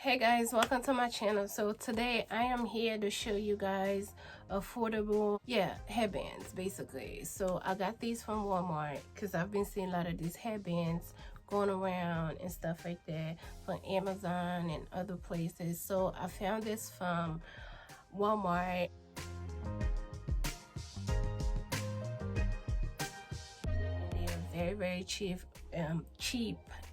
Hey guys, welcome to my channel. So today I am here to show you guys affordable headbands basically. So I got these from Walmart because I've been seeing a lot of these headbands going around and stuff like that from Amazon and other places. So I found this from Walmart. They're very cheap,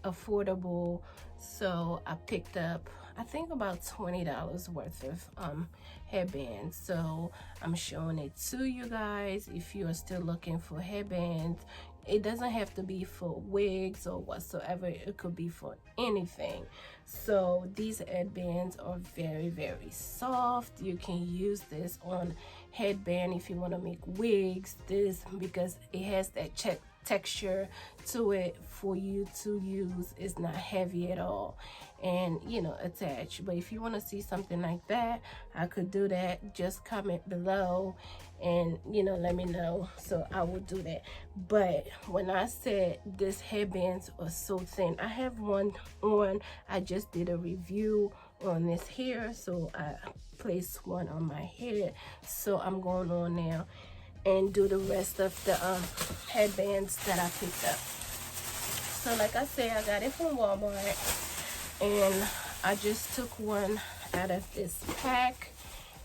affordable. So I picked up, I think, about $20 worth of headbands. So I'm showing it to you guys. If you are still looking for headbands, it doesn't have to be for wigs or whatsoever. It could be for anything. So these headbands are very soft. You can use this on headband if you want to make wigs, this because it has that texture to it for you to use. It's not heavy at all and attached. But if you want to see something like that, I could do that. Just comment below and let me know, so I will do that. But when I said this headbands are so thin, I have one on. I just did a review on this here, so I placed one on my head. So I'm going on now and do the rest of the headbands that I picked up. So like I said, I got it from Walmart and I just took one out of this pack,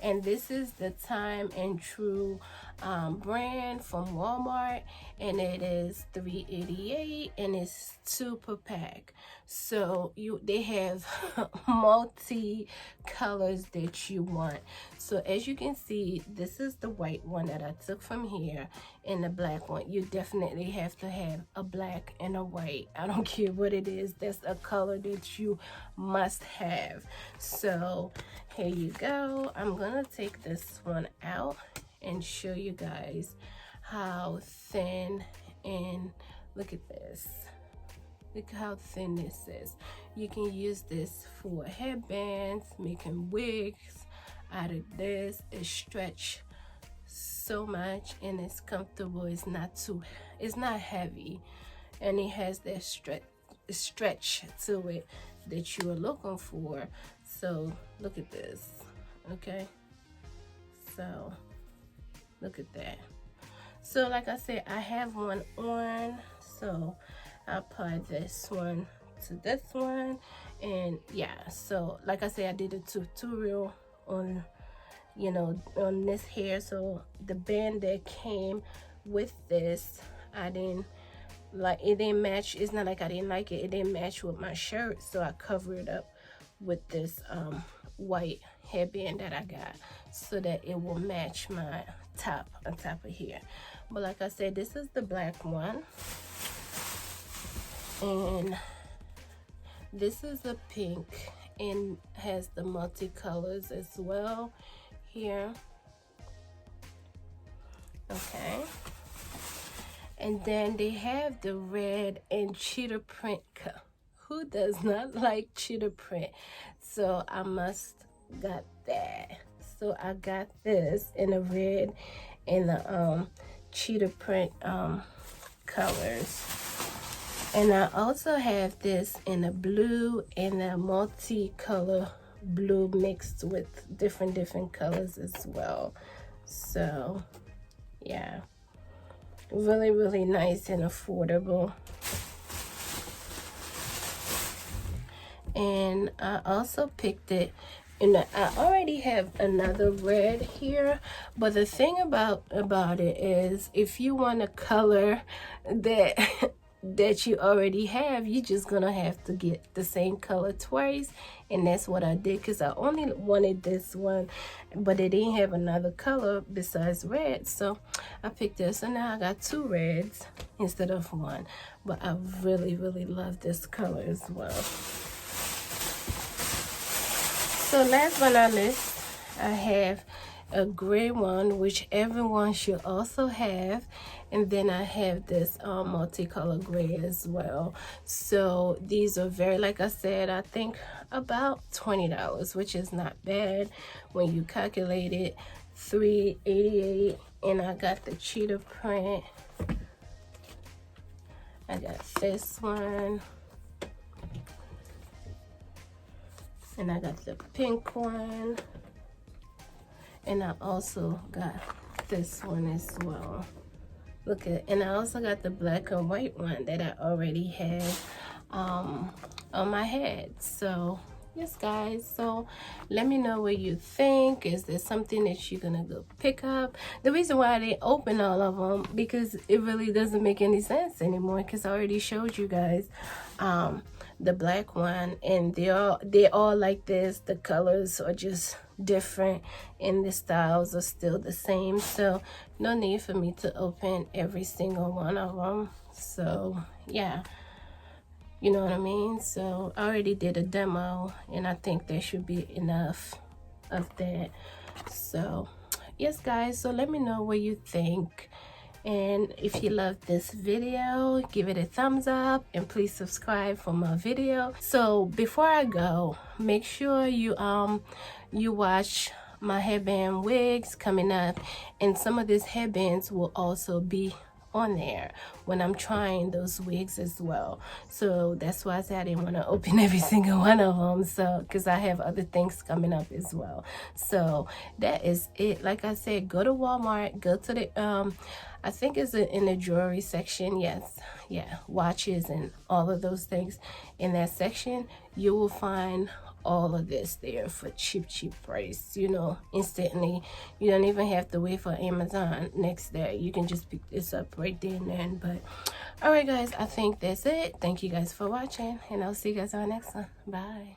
and this is the Time and True brand from Walmart, and it is $3.88 and it's 2 per pack. So they have multi colors that you want. So as you can see, this is the white one that I took from here, and the black one. You definitely have to have a black and a white. I don't care what it is, that's a color that you must have. So here you go. I'm gonna take this one out and show you guys how thin, and look at this. Look how thin this is. You can use this for headbands, making wigs out of this. It stretch so much and it's comfortable. It's not heavy, and it has that stretch to it that you are looking for. So look at this. Okay, so look at that. So like I said, I have one on, so I apply this one to this one. And yeah, so like I said, I did a tutorial on on this hair. So the band that came with this, I didn't like it, didn't match. It's not like I didn't like it, it didn't match with my shirt, so I covered it up with this white headband that I got so that it will match my top on top of here. But like I said, this is the black one, and this is a pink and has the multicolors as well here. Okay, and then they have the red and cheetah print. Who does not like cheetah print? So I must got that. So I got this in the red and the cheetah print colors. And I also have this in a blue and a multicolor blue mixed with different colors as well. So yeah, really nice and affordable. And I also picked it, and I already have another red here, but the thing about it is, if you want a color that that you already have, you're just gonna have to get the same color twice. And that's what I did, because I only wanted this one, but it didn't have another color besides red, so I picked this. So now I got 2 reds instead of 1, but I really love this color as well. So last but not least, I have a gray one, which everyone should also have, and then I have this multicolor gray as well. So these are very, like I said, I think about $20, which is not bad when you calculate it. $3.88, and I got the cheetah print. I got this one. And I got the pink one. And I also got this one as well. Look at, and I also got the black and white one that I already had on my head. So yes guys, so let me know what you think. Is there something that you're gonna go pick up? The reason why I didn't open all of them, because it really doesn't make any sense anymore, because I already showed you guys the black one, and they're all like this. The colors are just different and the styles are still the same, so no need for me to open every single one of them. So yeah, you know what I mean? So I already did a demo, and I think there should be enough of that. So yes guys, so let me know what you think, and if you love this video, give it a thumbs up, and please subscribe for more video. So before I go, make sure you watch my headband wigs coming up, and some of these headbands will also be on there when I'm trying those wigs as well. So that's why I said I didn't want to open every single one of them, so because I have other things coming up as well. So that is it. Like I said, go to Walmart, go to the I think it's in the jewelry section. Yes, yeah, watches and all of those things. In that section you will find all of this there for cheap price, you know, instantly. You don't even have to wait for Amazon next day. You can just pick this up right there and then. But all right guys, I think that's it. Thank you guys for watching, and I'll see you guys on the next one. Bye.